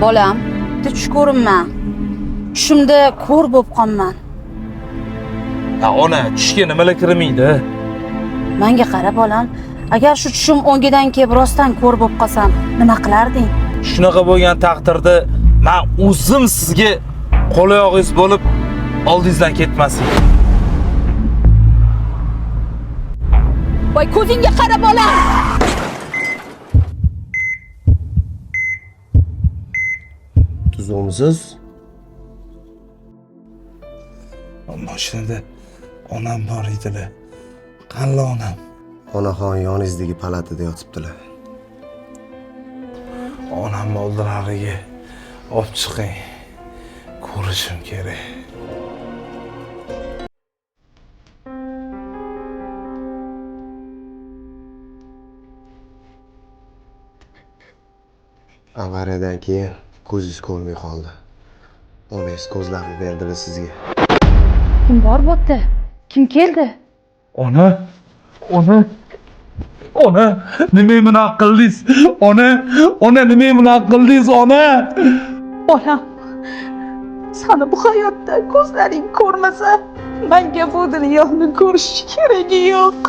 Bolam, bitta tush ko'rinman. Tushimda ko'r bo'lib qolman. Ya ona, tushga nimalar kirmaydi? Menga qara bolam, agar shu tushim o'ngidan kelib rostdan ko'r bo'lib qolsam, nima qilarding? Shunaqa bo'lgan taqdirda men o'zim sizga qo'l oyog'ingiz bo'lib oldingizdan ketmasin. Voy, ko'zingga qara bolam. Tuzumsiz? Mashinada onam bor edilar. Qanli onam. Onaxon yoningizdagi palatada yotibdilar. Onamni oldilariga olib chiqing. Ko'rishim kerak. Avariyadan keyin ko'zingiz ko'rmay qoldi. Onangiz ko'zlarini berdilar sizga. Kim bor bo'pti? Kim keldi? Ona, nima bunaqa qildingiz? Ona nima bunaqa qildingiz, ona? Bolam, seni bu hayotda ko'zlaring ko'rmasa, menga bu dunyoni ko'rish keragi yo'q.